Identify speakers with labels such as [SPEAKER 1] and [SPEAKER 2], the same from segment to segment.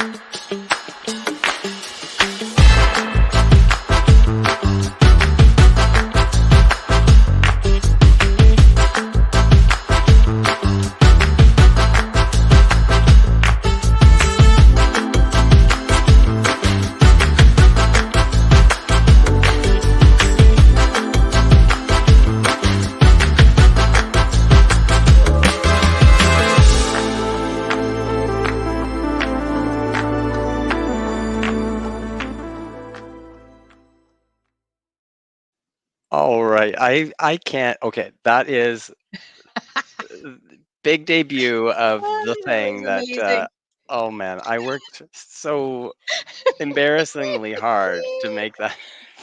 [SPEAKER 1] All right. I can't. Okay, that is big debut of the thing that
[SPEAKER 2] amazing.
[SPEAKER 1] oh man, I worked so embarrassingly hard to make that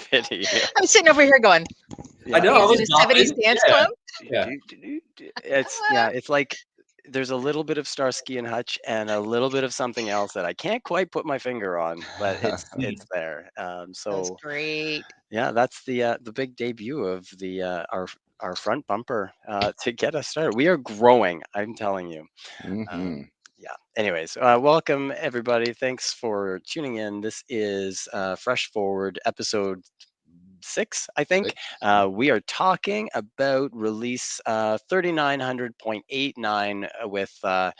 [SPEAKER 1] video.
[SPEAKER 2] I'm sitting over here going,
[SPEAKER 3] I know. I
[SPEAKER 2] is
[SPEAKER 3] was
[SPEAKER 2] it a 70s
[SPEAKER 3] bopping.
[SPEAKER 2] dance
[SPEAKER 3] Yeah.
[SPEAKER 2] club?
[SPEAKER 3] Yeah.
[SPEAKER 1] It's like there's a little bit of Starsky and Hutch and a little bit of something else that I can't quite put my finger on, but it's there.
[SPEAKER 2] That's
[SPEAKER 1] So
[SPEAKER 2] great.
[SPEAKER 1] yeah, that's the big debut of the our front bumper to get us started. We are growing, I'm telling you.
[SPEAKER 4] Mm-hmm.
[SPEAKER 1] Yeah. Anyways, welcome everybody. Thanks for tuning in. This is Freshforward episode 6, I think. We are talking about release 3900.89 with the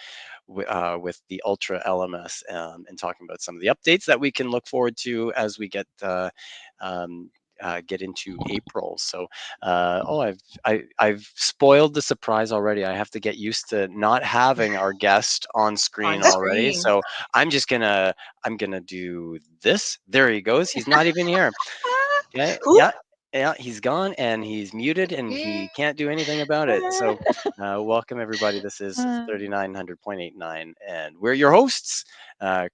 [SPEAKER 1] Ultra LMS, and talking about some of the updates that we can look forward to as we um, get into April. So, I've spoiled the surprise already. I have to get used to not having our guest on screen already.
[SPEAKER 2] screen.
[SPEAKER 1] So I'm gonna do this. There he goes. He's not even here. Yeah,
[SPEAKER 2] Who?
[SPEAKER 1] yeah. Yeah, he's gone and he's muted and he can't do anything about it. So, welcome everybody. This is 3900.89, and we're your hosts. And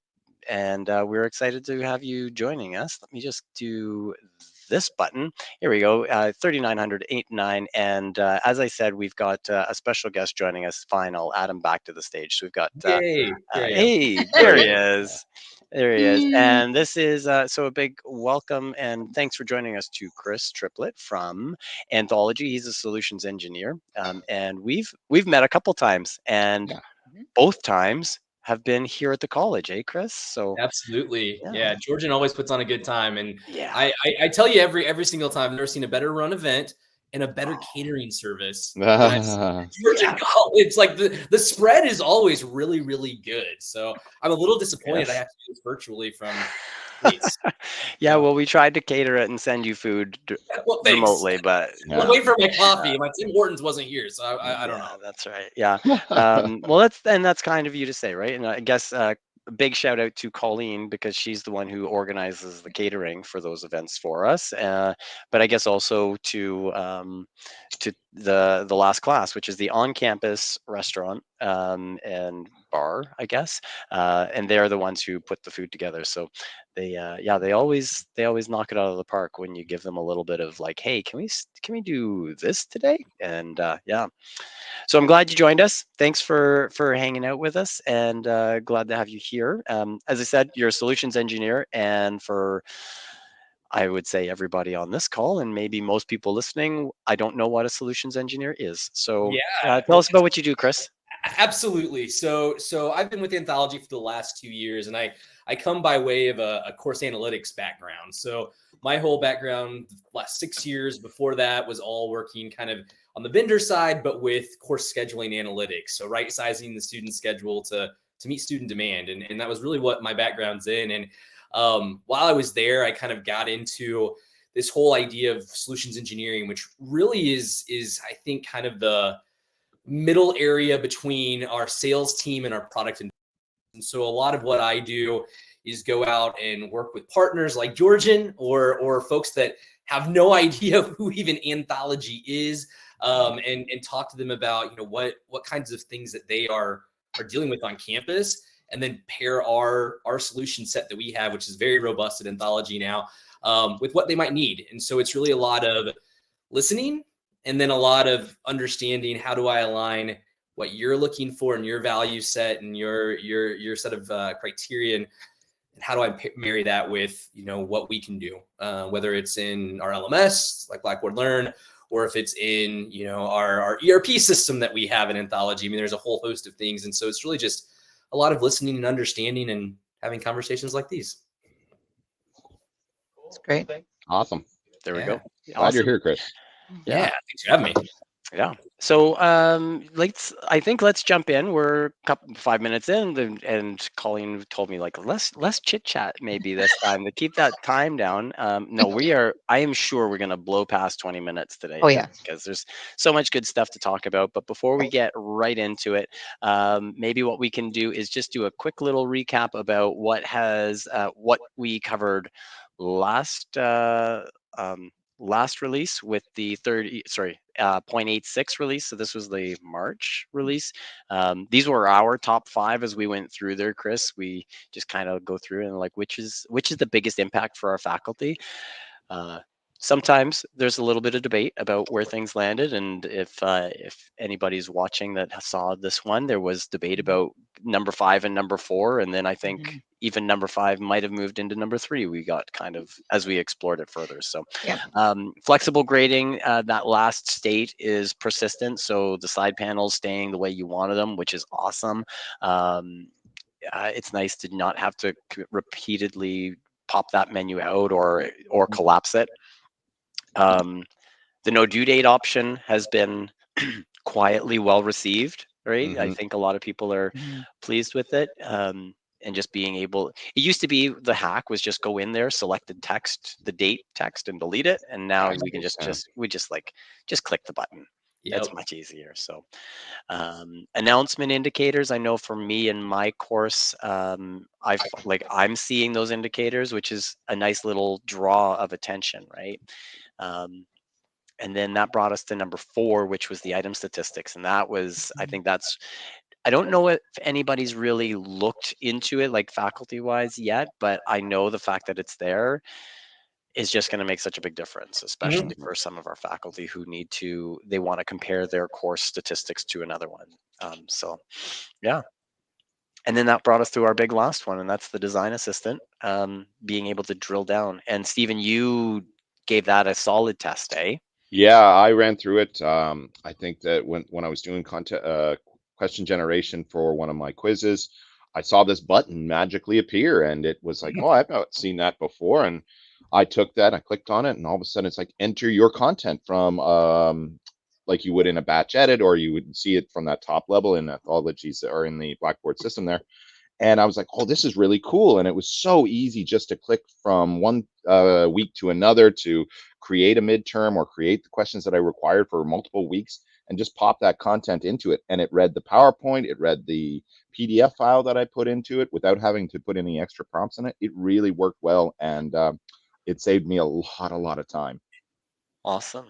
[SPEAKER 1] we're excited to have you joining us. Let me just do this button. Here we go, 3900.89. And as I said, we've got a special guest joining us. Fine, I'll add him back to the stage. So we've got,
[SPEAKER 3] Yay.
[SPEAKER 1] hey, there he is. There he is. And this is so a big welcome and thanks for joining us to Chris Triplett from Anthology. He's a solutions engineer, and we've met a couple times, and both times have been here at the college, eh, Chris? So
[SPEAKER 3] Absolutely. Yeah. Georgian always puts on a good time. And
[SPEAKER 1] yeah,
[SPEAKER 3] I tell you every single time, I've never seen a better run event and a better catering service than I've seen at Georgian College. Like the spread is always really, really good. So I'm a little disappointed I have to do this virtually from
[SPEAKER 1] yeah, well, we tried to cater it and send you food remotely, but
[SPEAKER 3] I'll wait for my coffee. My Tim Hortons wasn't here, so I don't know.
[SPEAKER 1] That's right. Yeah. Well, that's kind of you to say, right? And I guess big shout out to Colleen because she's the one who organizes the catering for those events for us. But I guess also to the last class, which is the on-campus restaurant and bar, I guess, and they're the ones who put the food together. So they always knock it out of the park when you give them a little bit of like, hey, can we do this today? And yeah. So I'm glad you joined us. Thanks for hanging out with us, and glad to have you here. As I said, you're a solutions engineer, and for I would say everybody on this call, and maybe most people listening, I don't know what a solutions engineer is. So tell us about what you do, Chris.
[SPEAKER 3] Absolutely. So I've been with Anthology for the last 2 years, and I come by way of a course analytics background. So my whole background, the last 6 years before that, was all working kind of on the vendor side, but with course scheduling analytics. So right sizing the student schedule to meet student demand, and that was really what my background's in. And while I was there, I kind of got into this whole idea of solutions engineering, which really is I think kind of the middle area between our sales team and our product. And so a lot of what I do is go out and work with partners like Georgian or folks that have no idea who even Anthology is, and talk to them about, you know, what kinds of things that they are dealing with on campus, and then pair our solution set that we have, which is very robust at Anthology now, with what they might need. And so it's really a lot of listening, and then a lot of understanding, how do I align what you're looking for in your value set and your set of criteria, and how do I marry that with, you know, what we can do, whether it's in our LMS like Blackboard Learn, or if it's in, you know, our ERP system that we have in Anthology. I mean, there's a whole host of things. And so it's really just a lot of listening and understanding and having conversations like these.
[SPEAKER 2] It's great.
[SPEAKER 4] Awesome.
[SPEAKER 1] There we go.
[SPEAKER 4] Glad you're here, Chris.
[SPEAKER 3] Yeah, thanks for having me.
[SPEAKER 1] Yeah. So let's jump in. We're 5 minutes in, and Colleen told me like less chit chat maybe this time to keep that time down. No, I am sure we're gonna blow past 20 minutes today.
[SPEAKER 2] Oh, yeah.
[SPEAKER 1] Because there's so much good stuff to talk about. But before we get right into it, maybe what we can do is just do a quick little recap about what we covered last last release with the 0.86 release. So this was the March release. These were our top 5 as we went through there, Chris. We just kind of go through and like which is the biggest impact for our faculty. Sometimes there's a little bit of debate about where things landed, and if anybody's watching that saw this one, there was debate about number 5 and number 4, and then I think even number 5 might have moved into number 3. We got kind of as we explored it further. So flexible grading, that last state is persistent, so the side panels staying the way you wanted them, which is awesome. It's nice to not have to repeatedly pop that menu out or collapse it. The no due date option has been quietly well received, right? I think a lot of people are pleased with it. And just being able, it used to be the hack was just go in there, select the text, the date text, and delete it. And now we can just click the button. That's much easier. So announcement indicators, I know for me in my course, I'm seeing those indicators, which is a nice little draw of attention, right? And then that brought us to number 4, which was the item statistics. And that was, I think I don't know if anybody's really looked into it like faculty wise yet, but I know the fact that it's there is just going to make such a big difference, especially for some of our faculty who they want to compare their course statistics to another one. So yeah. And then that brought us to our big last one, and that's the design assistant, being able to drill down. And Stephen, you gave that a solid test, eh?
[SPEAKER 4] Yeah, I ran through it. I think that when I was doing question generation for one of my quizzes, I saw this button magically appear, and it was like, oh, I've not seen that before. And I took that, I clicked on it, and all of a sudden it's like enter your content from like you would in a batch edit, or you would see it from that top level in Anthologies or in the Blackboard system there. And I was like, oh, this is really cool. And it was so easy just to click from one week to another to create a midterm or create the questions that I required for multiple weeks and just pop that content into it. And it read the PowerPoint, it read the PDF file that I put into it without having to put any extra prompts in it. It really worked well. And it saved me a lot of time.
[SPEAKER 1] Awesome.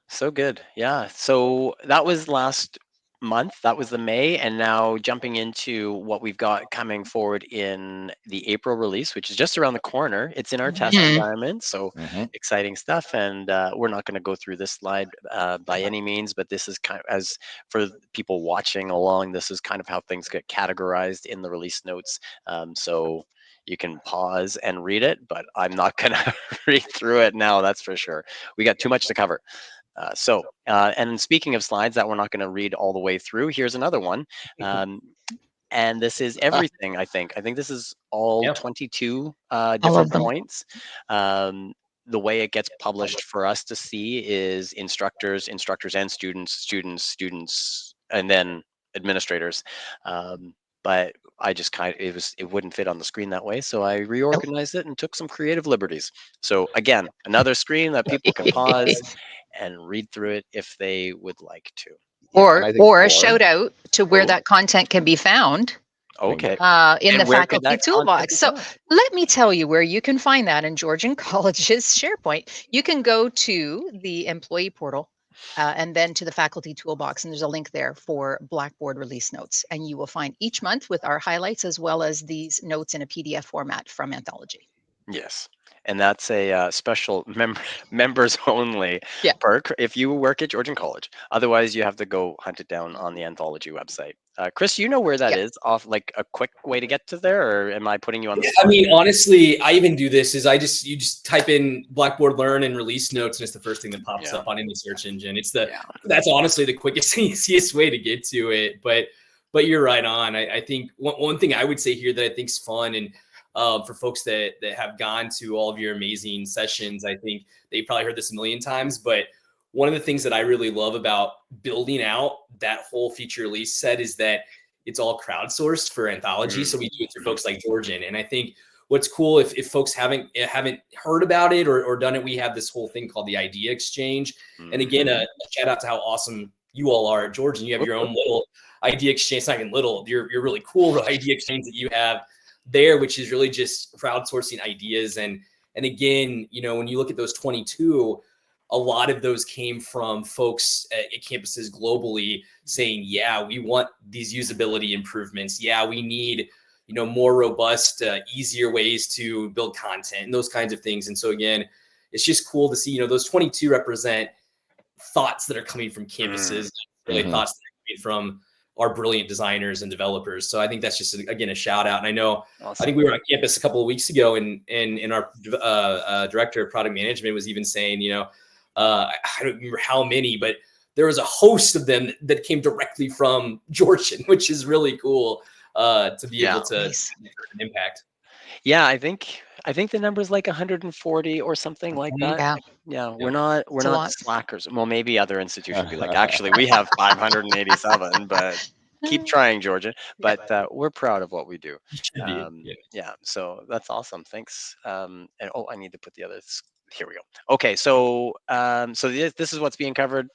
[SPEAKER 1] So good. Yeah. So that was last month. That was the May. And now jumping into what we've got coming forward in the April release, which is just around the corner. It's in our test environment. So exciting stuff. And we're not going to go through this slide by any means, but this is kind of, as for people watching along, this is kind of how things get categorized in the release notes. So you can pause and read it, but I'm not going to read through it now. That's for sure. We got too much to cover. And speaking of slides that we're not going to read all the way through, here's another one. And this is everything, I think. I think this is all 22 different points. The way it gets published for us to see is instructors and students, and then administrators. But I just it wouldn't fit on the screen that way. So I reorganized it and took some creative liberties. So again, another screen that people can pause and read through it if they would like to.
[SPEAKER 2] Or a shout out to where that content can be found.
[SPEAKER 1] Okay.
[SPEAKER 2] In the faculty toolbox. So let me tell you where you can find that in Georgian College's SharePoint. You can go to the employee portal and then to the faculty toolbox, and there's a link there for Blackboard release notes. And you will find each month with our highlights as well as these notes in a PDF format from Anthology.
[SPEAKER 1] Yes. And that's a special members only perk if you work at Georgian College. Otherwise, you have to go hunt it down on the Anthology website. Chris, you know where that is? Off like a quick way to get to there, or am I putting you on the spot?
[SPEAKER 3] I mean, honestly, I even do this. You just type in Blackboard Learn and release notes, and it's the first thing that pops up on any search engine. That's honestly the quickest and easiest way to get to it. But you're right on. I think one thing I would say here that I think is fun, and For folks that have gone to all of your amazing sessions, I think they've probably heard this a million times, but one of the things that I really love about building out that whole feature release set is that it's all crowdsourced for Anthology. So we do it through folks like Georgian. And I think what's cool, if folks haven't heard about it or done it, we have this whole thing called the Idea Exchange. And again, a shout out to how awesome you all are at Georgian. You have your own little Idea Exchange. It's not even little. You're really cool Idea Exchange that you have there, which is really just crowdsourcing ideas. And again, you know, when you look at those 22, a lot of those came from folks at campuses globally saying, yeah, we want these usability improvements. Yeah, we need, you know, more robust, easier ways to build content and those kinds of things. And so again, it's just cool to see, you know, those 22 represent thoughts that are coming from campuses, really thoughts that are coming from our brilliant designers and developers. So I think that's just, again, a shout out. And I know, I think we were on campus a couple of weeks ago and our director of product management was even saying, you know, I don't remember how many, but there was a host of them that came directly from Georgian, which is really cool to be able to make an impact.
[SPEAKER 1] Yeah, I think the number is like 140 or something like that. Yeah, we're not slackers. Well, maybe other institutions would be like, actually, we have 587, but keep trying, Georgia. But we're proud of what we do. Yeah, so that's awesome. Thanks. And I need to put the others. Here we go. Okay, so this is what's being covered.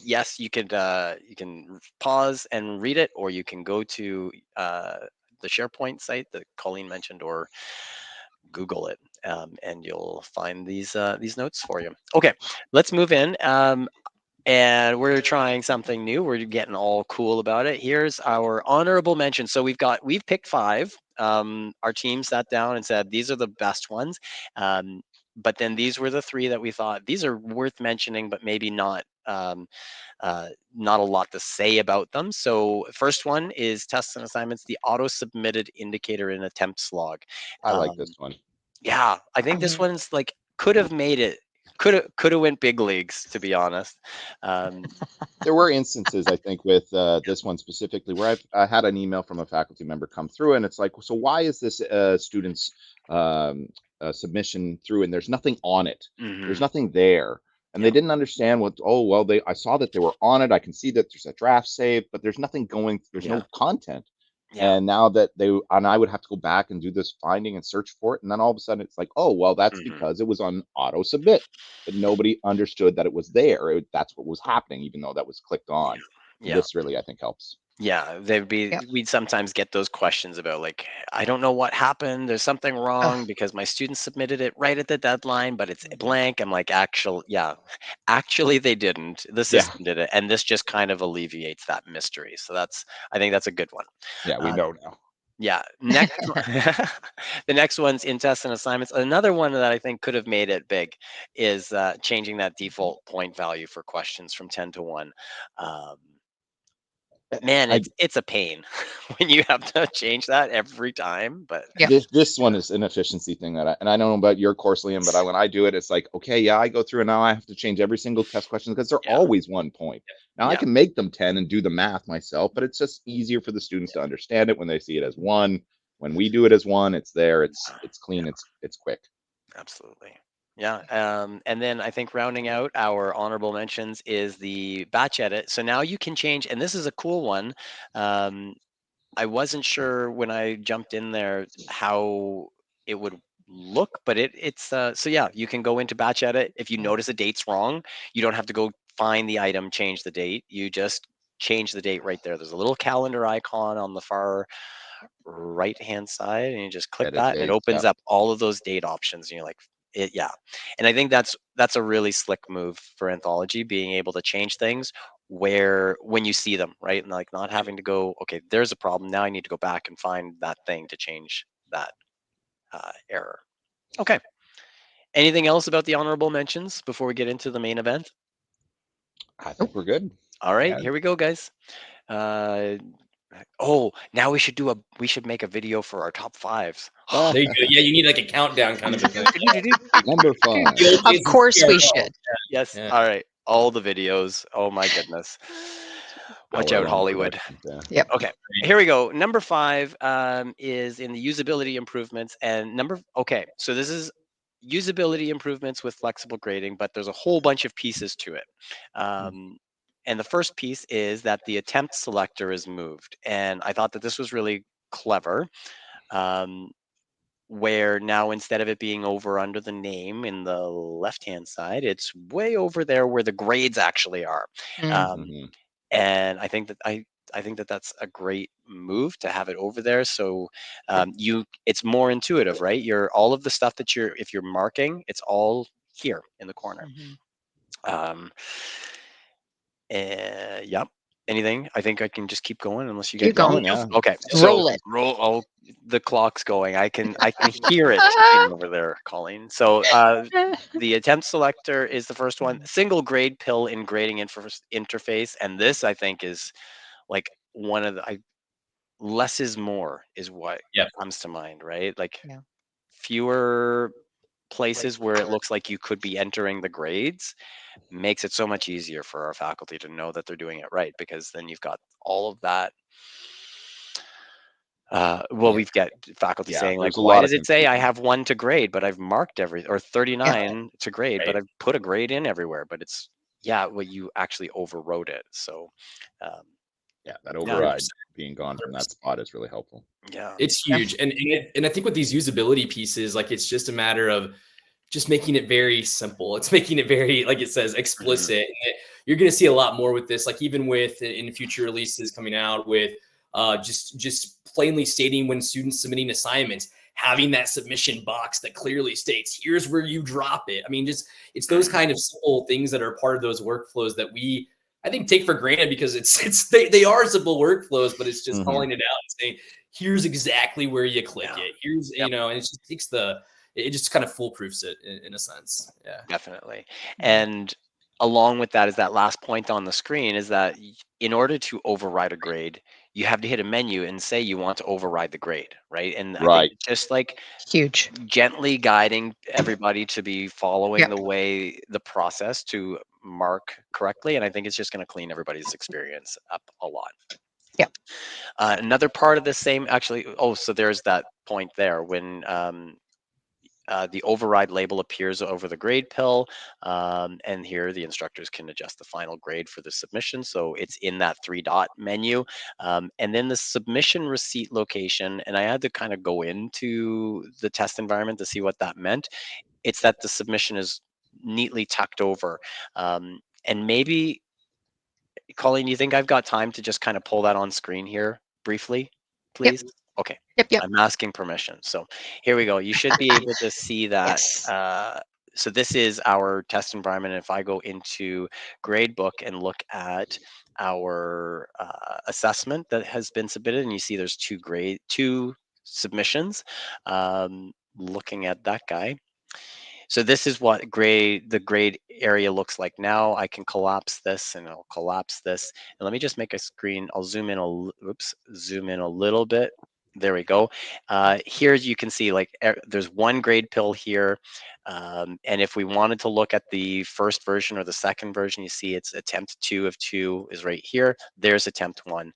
[SPEAKER 1] Yes, you can pause and read it, or you can go to the SharePoint site that Colleen mentioned, or Google it, and you'll find these notes for you. Okay, let's move in. And we're trying something new. We're getting all cool about it. Here's our honorable mention. So we've picked 5. Our team sat down and said, these are the best ones. But then these were the 3 that we thought these are worth mentioning, but maybe not not a lot to say about them. So first one is tests and assignments, the auto submitted indicator in attempts log.
[SPEAKER 4] I like this one.
[SPEAKER 1] Yeah, I think this one's like could have made it. Could have went big leagues, to be honest.
[SPEAKER 4] There were instances, I think, with this one specifically, where I had an email from a faculty member come through, and it's like, so why is this student's submission through, and there's nothing on it? There's nothing there, and they didn't understand what. Oh well, I saw that they were on it. I can see that there's a draft saved, but there's nothing going. There's no content. And now that I would have to go back and do this finding and search for it. And then all of a sudden it's like, oh, well, that's because it was on auto submit, but nobody understood that it was there. That's what was happening, even though that was clicked on. This really, I think, helps.
[SPEAKER 1] Yeah, we'd sometimes get those questions about like, I don't know what happened. There's something wrong because my student submitted it right at the deadline, but it's blank. I'm like, actually they didn't. The system did it. And this just kind of alleviates that mystery. So I think that's a good one.
[SPEAKER 4] Yeah, we know now.
[SPEAKER 1] Yeah. Next, the next one's in tests and assignments. Another one that I think could have made it big is changing that default point value for questions from 10 to 1. Man, it's a pain when you have to change that every time. But
[SPEAKER 4] this one is an efficiency thing and I don't know about your course, Liam, but when I do it, it's like, okay, I go through and now I have to change every single test question because they're always 1 point. Now I can make them 10 and do the math myself, but it's just easier for the students to understand it when they see it as 1. When we do it as 1, it's there, it's clean, it's quick.
[SPEAKER 1] Absolutely. Yeah. And then I think rounding out our honorable mentions is the batch edit. So now you can change, and this is a cool one. I wasn't sure when I jumped in there how it would look, but it's so yeah, you can go into batch edit. If you notice a date's wrong, you don't have to go find the item, change the date. You just change the date right there. There's a little calendar icon on the far right hand side, and you just click that, and it opens up all of those date options, and you're like, and I think that's a really slick move for Anthology, being able to change things when you see them, right? And like not having to go, okay, there's a problem, now I need to go back and find that thing to change that error. Okay, anything else about the honorable mentions before we get into the main event?
[SPEAKER 4] I think we're good.
[SPEAKER 1] All right, here we go, guys. Now we should make a video for our top 5s.
[SPEAKER 3] There you go. Yeah, you need like a countdown kind of a thing.
[SPEAKER 4] Number 5.
[SPEAKER 2] Of course we should.
[SPEAKER 1] Yes. All right. All the videos. Oh my goodness. Watch
[SPEAKER 4] Our
[SPEAKER 1] out,
[SPEAKER 4] own
[SPEAKER 1] Hollywood.
[SPEAKER 4] productions, yeah.
[SPEAKER 2] Yep.
[SPEAKER 1] Okay, here we go. Number 5 is in the usability improvements, and okay, so this is usability improvements with flexible grading, but there's a whole bunch of pieces to it. And the first piece is that the attempt selector is moved, and I thought that this was really clever. Where now instead of it being over under the name in the left hand side, it's way over there where the grades actually are.
[SPEAKER 4] Mhm.
[SPEAKER 1] And I think that I think that that's a great move to have it over there. So it's more intuitive, right? You're all of the stuff that if you're marking, it's all here in the corner. Um, yep. Anything? I think I can just keep going unless you
[SPEAKER 2] Keep
[SPEAKER 1] get
[SPEAKER 2] going.
[SPEAKER 4] Yeah.
[SPEAKER 1] Okay.
[SPEAKER 2] Roll it.
[SPEAKER 1] Roll. Oh, the clock's going. I can hear it ticking over there, Colleen. So the attempt selector is the first one. Single grade pill in grading interface, and this I think is like one of the less is more is what
[SPEAKER 3] Yep.
[SPEAKER 1] comes to mind, right? Like
[SPEAKER 2] Yeah.
[SPEAKER 1] fewer places where it looks like you could be entering the grades makes it so much easier for our faculty to know that they're doing it right, because then you've got all of that. We've got faculty
[SPEAKER 4] Yeah,
[SPEAKER 1] saying like,
[SPEAKER 4] there's a
[SPEAKER 1] why
[SPEAKER 4] lot of
[SPEAKER 1] does it say I
[SPEAKER 4] confusion.
[SPEAKER 1] have 1 to grade, but I've marked or 39 to grade,
[SPEAKER 3] Right.
[SPEAKER 1] but I've put a grade in everywhere, but it's, well, you actually overwrote it. So,
[SPEAKER 4] Yeah, that
[SPEAKER 1] yeah,
[SPEAKER 4] override being gone from that spot is really helpful.
[SPEAKER 1] yeah,
[SPEAKER 3] It's huge. And I think with these usability pieces, like it's just a matter of just making it very simple. It's making it very, like it says, explicit. And you're going to see a lot more with this, like even with in future releases coming out with just plainly stating when students submitting assignments, having that submission box that clearly states, here's where you drop it. I mean, just it's those kind of simple things that are part of those workflows that we, I think, take for granted because they are simple workflows, but it's just calling it out and saying, here's exactly where you click it. Here's,
[SPEAKER 1] Yep.
[SPEAKER 3] and it just takes it just kind of foolproofs it in a sense. Yeah.
[SPEAKER 1] Definitely. And along with that is that last point on the screen is that in order to override a grade, you have to hit a menu and say you want to override the grade, right? And I think
[SPEAKER 4] Right.
[SPEAKER 1] just like
[SPEAKER 2] Huge.
[SPEAKER 1] gently guiding everybody to be following
[SPEAKER 2] Yep.
[SPEAKER 1] the process to mark correctly, and I think it's just going to clean everybody's experience up a lot.
[SPEAKER 2] Yep.
[SPEAKER 1] Another part of the same, actually, so there's that point there when the override label appears over the grade pill, and here the instructors can adjust the final grade for the submission. So it's in that 3-dot menu, and then the submission receipt location. And I had to kind of go into the test environment to see what that meant. It's that the submission is neatly tucked over, and maybe, Colleen, you think I've got time to just kind of pull that on screen here briefly, please? Okay.
[SPEAKER 2] Yep.
[SPEAKER 1] I'm asking permission. So here we go. You should be able to see that.
[SPEAKER 2] Yes.
[SPEAKER 1] So this is our test environment. If I go into Gradebook and look at our assessment that has been submitted, and you see there's two submissions. Looking at that guy. So this is what the grade area looks like now. I can collapse this and I'll collapse this. And let me just make a screen. I'll zoom in zoom in a little bit. There we go. Here you can see like there's 1 grade pill here. And if we wanted to look at the first version or the second version, you see it's attempt 2 of 2 is right here. There's attempt 1.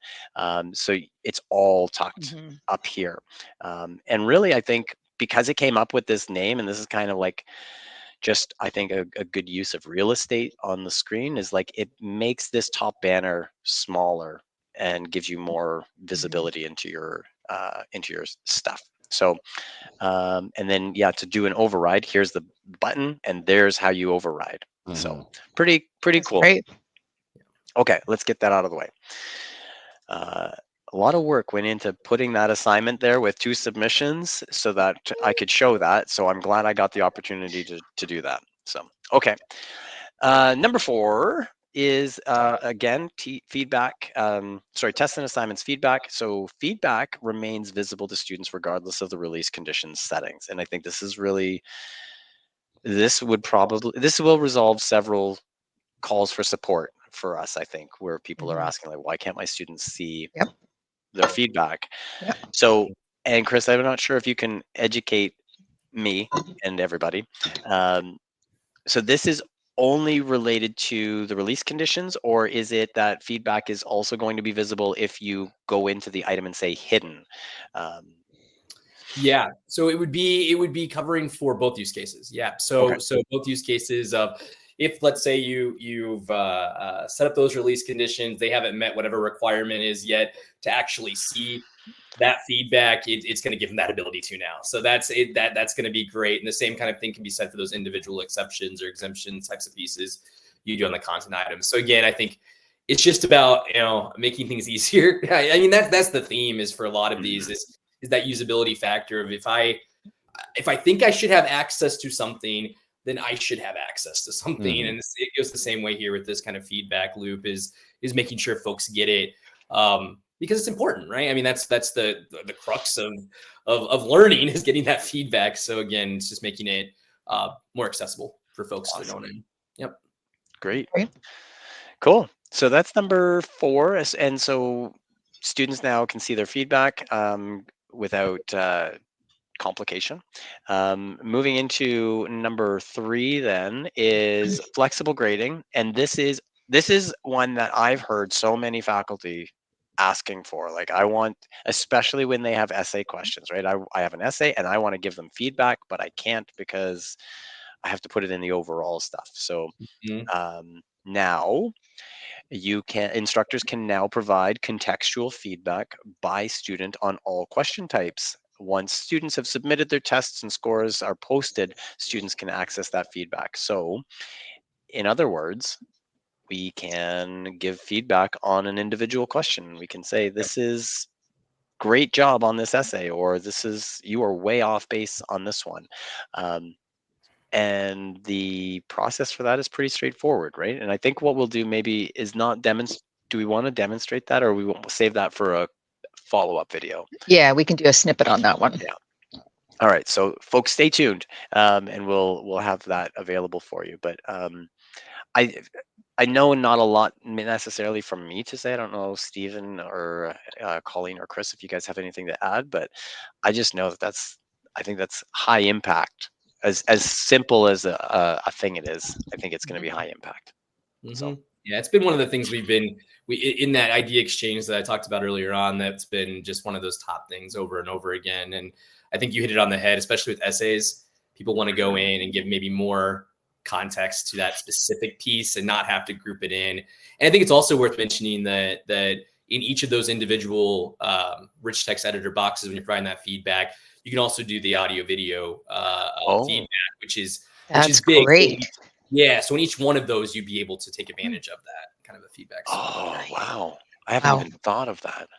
[SPEAKER 1] So it's all tucked up here. And really, I think because it came up with this name, and this is kind of like just, I think, a good use of real estate on the screen, is like it makes this top banner smaller and gives you more visibility into your stuff. So and then to do an override, here's the button and there's how you override. So pretty
[SPEAKER 2] That's
[SPEAKER 1] cool.
[SPEAKER 2] great.
[SPEAKER 1] Okay, let's get that out of the way. A lot of work went into putting that assignment there with 2 submissions so that I could show that. So I'm glad I got the opportunity to do that. So, okay. Number 4 is, again, feedback. Test and assignments feedback. So feedback remains visible to students regardless of the release conditions settings. And I think this is really, this will resolve several calls for support for us, I think, where people are asking like, why can't my students see their feedback? So, and Chris, I'm not sure if you can educate me and everybody. So this is only related to the release conditions, or is it that feedback is also going to be visible if you go into the item and say hidden?
[SPEAKER 3] Yeah, so it would be covering for both use cases. Yeah, so
[SPEAKER 1] Okay.
[SPEAKER 3] so both use cases of if, let's say, you've set up those release conditions, they haven't met whatever requirement is yet to actually see that feedback, it's going to give them that ability to now. So that's it. That's going to be great. And the same kind of thing can be said for those individual exceptions or exemption types of pieces you do on the content items. So again, I think it's just about making things easier. I mean that's the theme is for a lot of these is that usability factor of if I think I should have access to something, then I should have access to something. And it goes the same way here with this kind of feedback loop is making sure folks get it. Because it's important, right? I mean, that's the crux of learning is getting that feedback. So again, it's just making it more accessible for folks to know. Yep.
[SPEAKER 1] Great. Cool. So that's number 4. And so students now can see their feedback without complication. Moving into number 3 then is flexible grading. And this is one that I've heard so many faculty asking for. Like I want, especially when they have essay questions, right? I have an essay and I want to give them feedback, but I can't because I have to put it in the overall stuff. So now instructors can now provide contextual feedback by student on all question types. Once students have submitted their tests and scores are posted, students can access that feedback. So in other words, we can give feedback on an individual question. We can say, this is great job on this essay, or you are way off base on this one. And the process for that is pretty straightforward, right? And I think what we'll do maybe is not demonstrate. Do we want to demonstrate that, or we won't save that for a follow-up video?
[SPEAKER 2] Yeah, we can do a snippet on that one.
[SPEAKER 1] Yeah. All right, so folks, stay tuned, and we'll have that available for you. But I know not a lot necessarily from me to say. I don't know, Stephen or Colleen or Chris, if you guys have anything to add, but I just know I think that's high impact. As simple as a thing it is, I think it's going to be high impact. So
[SPEAKER 3] yeah, it's been one of the things we in that idea exchange that I talked about earlier on. That's been just one of those top things over and over again. And I think you hit it on the head, especially with essays. People want to go in and give maybe more context to that specific piece and not have to group it in. And I think it's also worth mentioning that in each of those individual rich text editor boxes, when you're providing that feedback, you can also do the audio video feedback, which is big.
[SPEAKER 2] Great.
[SPEAKER 3] Yeah, so in each one of those, you'd be able to take advantage of that kind of a feedback. So.
[SPEAKER 1] Oh, wow. I haven't even thought of that.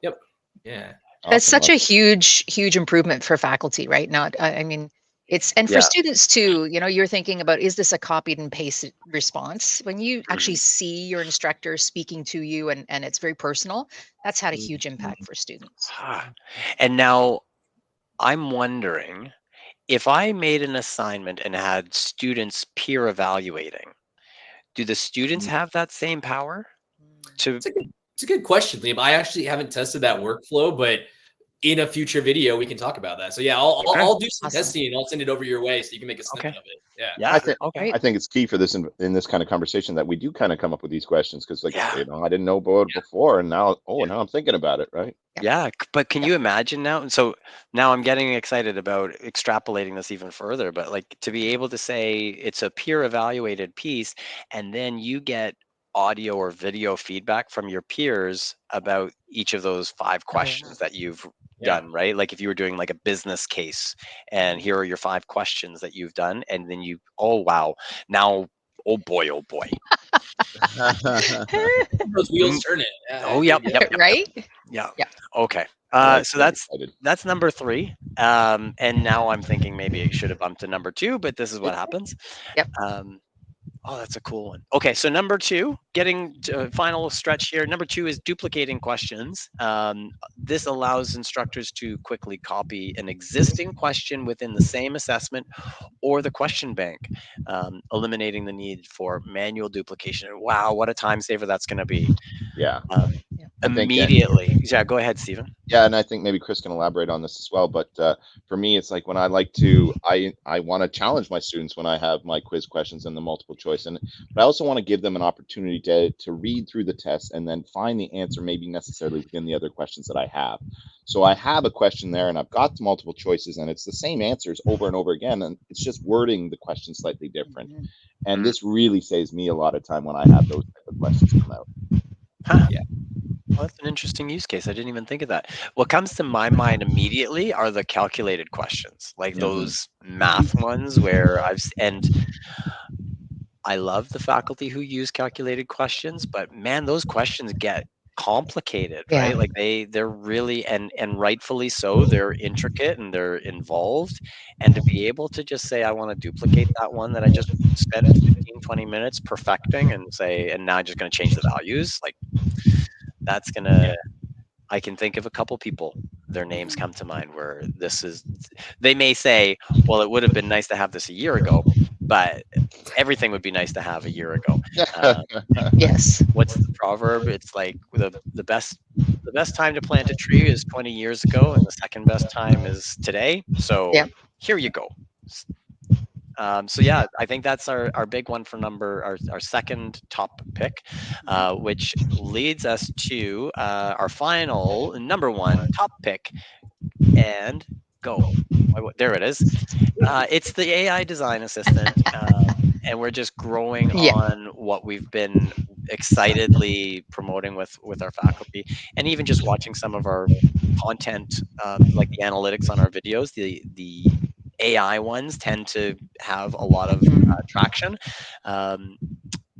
[SPEAKER 3] Yep. Yeah.
[SPEAKER 2] That's such a huge improvement for faculty, right? I mean, for students too, you're thinking about, is this a copied and pasted response? When you actually see your instructor speaking to you and it's very personal, that's had a huge impact for students.
[SPEAKER 1] And now I'm wondering, if I made an assignment and had students peer evaluating, do the students have that same power?
[SPEAKER 3] It's a good question, Liam. I actually haven't tested that workflow, but in a future video, we can talk about that. So yeah, I'll do some testing and I'll send it over your way so you can make a snippet of it. Yeah.
[SPEAKER 4] I think it's key for this in this kind of conversation that we do kind of come up with these questions because, like, I didn't know about it before, and now now I'm thinking about it, right?
[SPEAKER 1] Yeah, but can you imagine now? And so now I'm getting excited about extrapolating this even further. But like to be able to say it's a peer evaluated piece, and then you get audio or video feedback from your peers about each of those 5 questions that you've done, right? Like if you were doing like a business case and here are your 5 questions that you've done, and then oh wow, now oh boy
[SPEAKER 3] those wheels turning.
[SPEAKER 1] Yep.
[SPEAKER 2] Right?
[SPEAKER 1] Yeah. Okay. So that's number 3. And now I'm thinking maybe it should have bumped to number 2, but this is what happens.
[SPEAKER 2] Yep.
[SPEAKER 1] Oh, that's a cool one. Okay, so number 2, getting to final stretch here. Number 2 is duplicating questions. This allows instructors to quickly copy an existing question within the same assessment or the question bank, eliminating the need for manual duplication. Wow, what a time saver that's going to be.
[SPEAKER 4] Yeah.
[SPEAKER 1] Immediately. Yeah, go ahead, Stephen.
[SPEAKER 4] Yeah, and I think maybe Chris can elaborate on this as well. But for me, it's like when I like to, I want to challenge my students when I have my quiz questions and the multiple choice, and but I also want to give them an opportunity to read through the test and then find the answer, maybe necessarily within the other questions that I have. So I have a question there, and I've got the multiple choices, and it's the same answers over and over again, and it's just wording the question slightly different. And this really saves me a lot of time when I have those type of questions come out.
[SPEAKER 1] Huh.
[SPEAKER 3] Yeah.
[SPEAKER 1] Well, that's an interesting use case. I didn't even think of that. What comes to my mind immediately are the calculated questions, like those math ones where and I love the faculty who use calculated questions, but man, those questions get complicated,
[SPEAKER 2] Yeah.
[SPEAKER 1] right? Like they're really and rightfully so, they're intricate and they're involved. And to be able to just say, I want to duplicate that one that I just spent 15, 20 minutes perfecting and say, and now I'm just going to change the values, like that's gonna I can think of a couple people, their names come to mind where they may say, well, it would have been nice to have this a year ago, but everything would be nice to have a year ago. Uh,
[SPEAKER 2] Yes.
[SPEAKER 1] what's the proverb? It's like the best time to plant a tree is 20 years ago, and the second best time is today. So
[SPEAKER 2] Yep.
[SPEAKER 1] here you go. So yeah, I think that's our big one for our second top pick, which leads us to our final number one top pick, and go. There it is. It's the AI design assistant, and we're just growing
[SPEAKER 2] Yeah.
[SPEAKER 1] on what we've been excitedly promoting with our faculty, and even just watching some of our content, like the analytics on our videos. The AI ones tend to have a lot of traction. Um,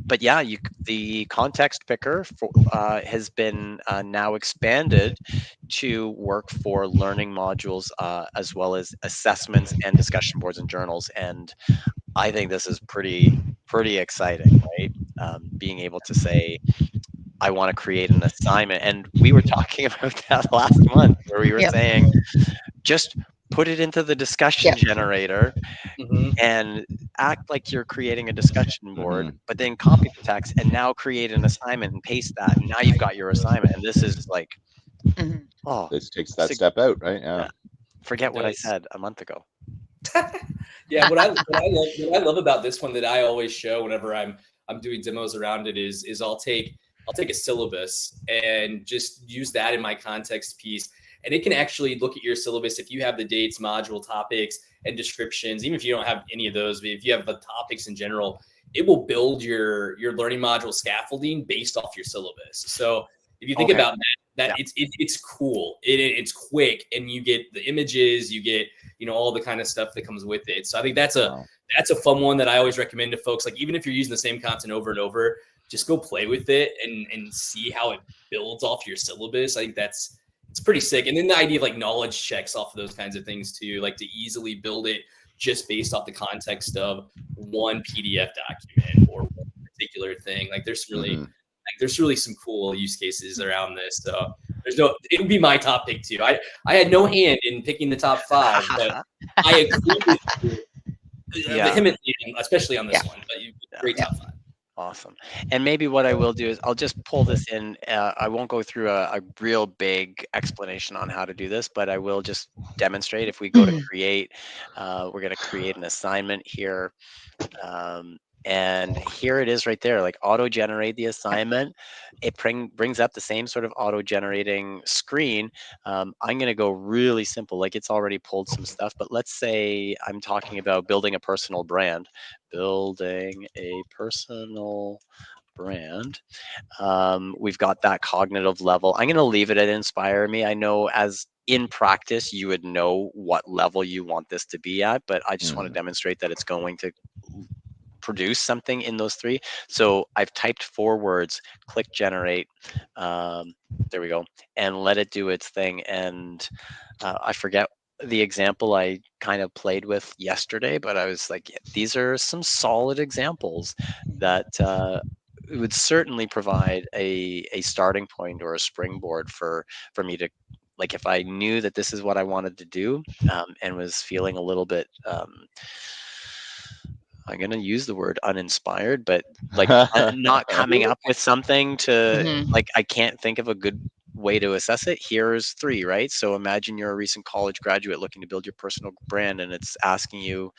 [SPEAKER 1] but yeah, the context picker has been now expanded to work for learning modules, as well as assessments and discussion boards and journals. And I think this is pretty exciting, right? Being able to say, I want to create an assignment. And we were talking about that last month where we were
[SPEAKER 2] Yep.
[SPEAKER 1] saying, just put it into the discussion
[SPEAKER 2] Yep.
[SPEAKER 1] generator
[SPEAKER 3] Mhm.
[SPEAKER 1] and act like you're creating a discussion board,
[SPEAKER 4] Mhm.
[SPEAKER 1] but then copy the text and now create an assignment and paste that. And now you've got your assignment. And this is like,
[SPEAKER 2] Mhm.
[SPEAKER 1] oh,
[SPEAKER 4] This takes that step out, right? Yeah.
[SPEAKER 1] yeah, forget
[SPEAKER 3] It
[SPEAKER 1] what I
[SPEAKER 3] does.
[SPEAKER 1] said a month ago.
[SPEAKER 3] Yeah, what I love about this one that I always show whenever I'm doing demos around it is I'll take a syllabus and just use that in my context piece. And it can actually look at your syllabus if you have the dates, module topics, and descriptions. Even if you don't have any of those, but if you have the topics in general, it will build your learning module scaffolding based off your syllabus. So if you think
[SPEAKER 1] Okay.
[SPEAKER 3] about that
[SPEAKER 1] Yeah.
[SPEAKER 3] it's cool. It's quick, and you get the images, you get all the kind of stuff that comes with it. So I think that's
[SPEAKER 4] Wow.
[SPEAKER 3] a fun one that I always recommend to folks. Like even if you're using the same content over and over, just go play with it and see how it builds off your syllabus. I think it's pretty sick. And then the idea of like knowledge checks off of those kinds of things too, like to easily build it just based off the context of one PDF document or one particular thing. Like there's really some cool use cases around this. So it would be my top pick too. I had no hand in picking the top 5, but I agree with you
[SPEAKER 1] Yeah.
[SPEAKER 3] vehemently, especially on this
[SPEAKER 2] Yeah.
[SPEAKER 3] one. But great
[SPEAKER 2] Yeah.
[SPEAKER 3] top 5.
[SPEAKER 1] Awesome. And maybe what I will do is I'll just pull this in. I won't go through a real big explanation on how to do this, but I will just demonstrate. If we go to create, we're going to create an assignment here. And here it is right there, like auto generate the assignment. It brings up the same sort of auto generating screen. I'm going to go really simple, like it's already pulled some stuff, but let's say I'm talking about building a personal brand. Building a personal brand. We've got that cognitive level. I'm going to leave it at inspire me. I know as in practice, you would know what level you want this to be at, but I just want to demonstrate that it's going to produce something in those 3. So I've typed 4 words, click generate. There we go. And let it do its thing. And I forget the example I kind of played with yesterday, but I was like, yeah, these are some solid examples that would certainly provide a starting point or a springboard for me to, like, if I knew that this is what I wanted to do, and was feeling a little bit I'm going to use the word uninspired, but like not coming up with something to like, I can't think of a good way to assess it. Here's 3, right? So imagine you're a recent college graduate looking to build your personal brand, and it's asking you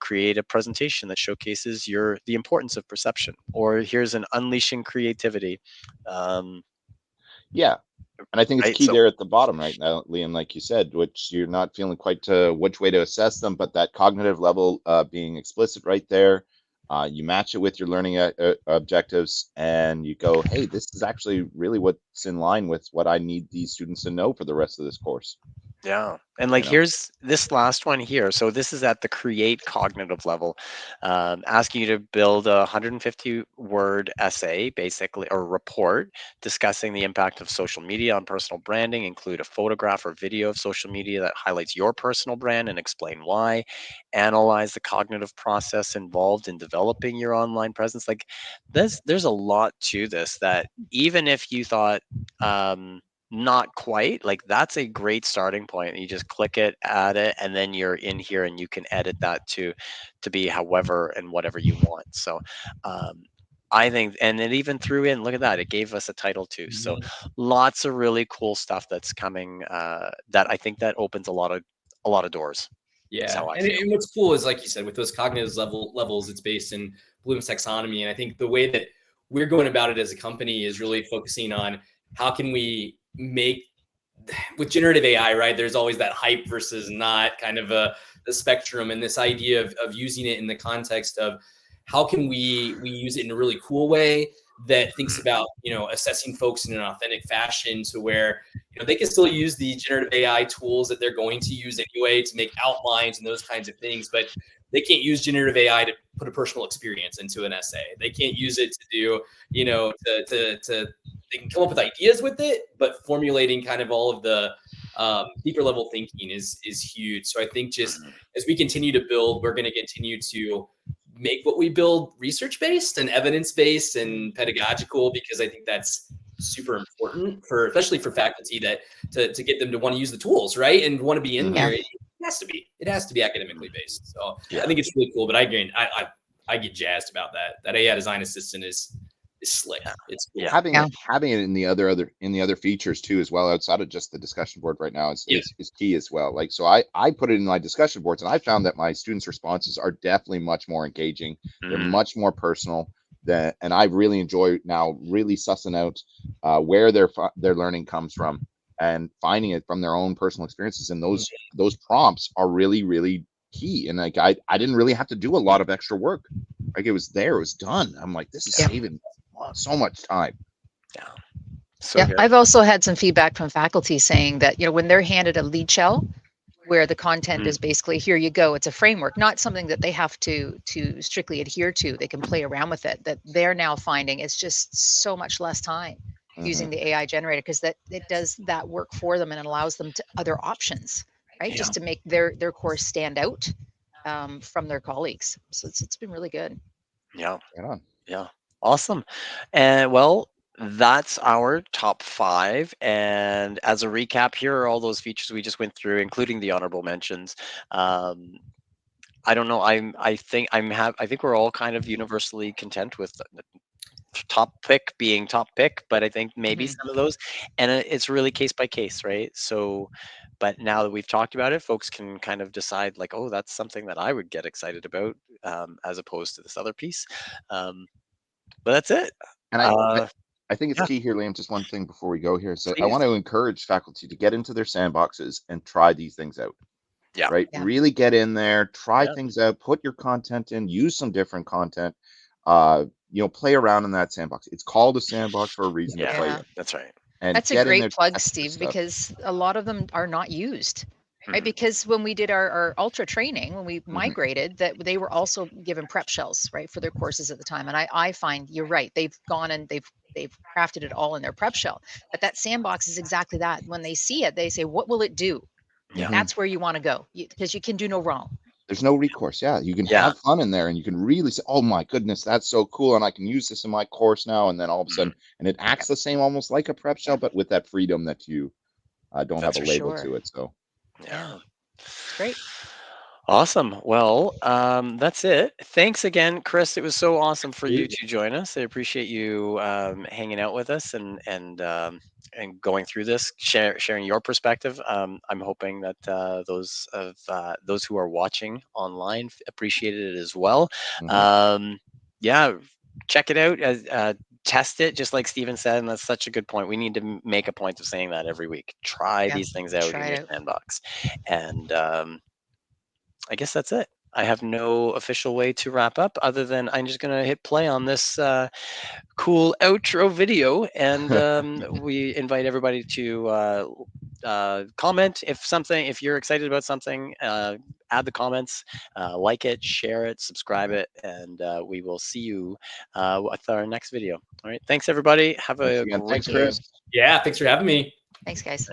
[SPEAKER 1] create a presentation that showcases the importance of perception, or here's an unleashing creativity.
[SPEAKER 4] Yeah. And I think it's
[SPEAKER 1] Right.
[SPEAKER 4] key
[SPEAKER 1] So
[SPEAKER 4] there at the bottom right now, Liam, like you said, which you're not feeling quite which way to assess them, but that cognitive level being explicit right there. You match it with your learning objectives, and you go, hey, this is actually really what's in line with what I need these students to know for the rest of this course.
[SPEAKER 1] yeah. And like, here's this last one here. So this is at the create cognitive level, asking you to build a 150-word essay, basically, or report discussing the impact of social media on personal branding. Include a photograph or video of social media that highlights your personal brand and explain why. Analyze the cognitive process involved in developing your online presence. Like, there's a lot to this that even if you thought, not quite, like, that's a great starting point. You just click it, add it, and then you're in here and you can edit that to be however and whatever you want. So I think, and it even threw in, look at that, it gave us a title too. So lots of really cool stuff that's coming, that I think that opens a lot of doors.
[SPEAKER 3] Yeah, and what's cool is, like you said, with those cognitive levels, it's based in Bloom's taxonomy, and I think the way that we're going about it as a company is really focusing on how can we make, with generative AI, right? There's always that hype versus not kind of the spectrum, and this idea of using it in the context of how can we use it in a really cool way that thinks about, assessing folks in an authentic fashion, to where, they can still use the generative AI tools that they're going to use anyway to make outlines and those kinds of things, but they can't use generative AI to put a personal experience into an essay. They can't use it to do, they can come up with ideas with it, but formulating kind of all of the deeper level thinking is huge. So I think just as we continue to build, we're going to continue to make what we build research based and evidence based and pedagogical, because I think that's super important especially for faculty, that to get them to want to use the tools, right, and want to be in there. It has to be academically based. So I think it's really cool. But I get jazzed about that AI design assistant is slick. It's cool.
[SPEAKER 4] Having it in the other features too as well, outside of just the discussion board right now, is key as well. Like, so I put it in my discussion boards, and I found that my students' responses are definitely much more engaging. They're much more personal, and I really enjoy now really sussing out where their learning comes from and finding it from their own personal experiences. And those prompts are really, really key. And like, I didn't really have to do a lot of extra work. Like, it was there, it was done. I'm like, this is saving so much time.
[SPEAKER 2] I've also had some feedback from faculty saying that, when they're handed a lead shell where the content is basically, here you go, it's a framework, not something that they have to strictly adhere to. They can play around with it. That they're now finding it's just so much less time using the AI generator, because that it does that work for them, and it allows them to other options, right? Just to make their course stand out from their colleagues. So it's been really good.
[SPEAKER 1] Yeah. Awesome. And well, that's our top 5. And as a recap, here are all those features we just went through, including the honorable mentions. I don't know. I think we're all kind of universally content with the top pick being top pick, but I think maybe some of those, and it's really case by case, right? So, but now that we've talked about it, folks can kind of decide, like, oh, that's something that I would get excited about, as opposed to this other piece. But that's it.
[SPEAKER 4] And I think it's key here, Liam. Just one thing before we go here. So I want to encourage faculty to get into their sandboxes and try these things out. Right. Really get in there, try things out, put your content in, use some different content, play around in that sandbox. It's called a sandbox for a reason to play in.
[SPEAKER 1] That's right.
[SPEAKER 2] And that's a great plug, Steve, because a lot of them are not used. Right, because when we did our ultra training, when we migrated, that they were also given prep shells, right, for their courses at the time. And I find you're right; they've gone and they've crafted it all in their prep shell. But that sandbox is exactly that. When they see it, they say, "What will it do?" That's where you want to go, because you can do no wrong.
[SPEAKER 4] There's no recourse. You can have fun in there, and you can really say, "Oh my goodness, that's so cool!" And I can use this in my course now. And then all of a sudden, and it acts the same, almost like a prep shell, but with that freedom that you don't have a label to it. So.
[SPEAKER 2] Great.
[SPEAKER 1] Awesome. Well, that's it. Thanks again, Chris. It was so awesome for you to join us. I appreciate you hanging out with us and going through this, sharing your perspective. I'm hoping that those who are watching online appreciated it as well. Yeah, check it out. Test it, just like Steven said, and that's such a good point. We need to make a point of saying that every week. Try these things out in your sandbox, and I guess that's it. I have no official way to wrap up other than I'm just going to hit play on this cool outro video, and we invite everybody to comment if you're excited about something. Add the comments, like it, share it, subscribe it, and we will see you with our next video. All right, thanks everybody. Have a great
[SPEAKER 4] Thanks, Chris.
[SPEAKER 3] Yeah, thanks for having me.
[SPEAKER 2] Thanks, guys.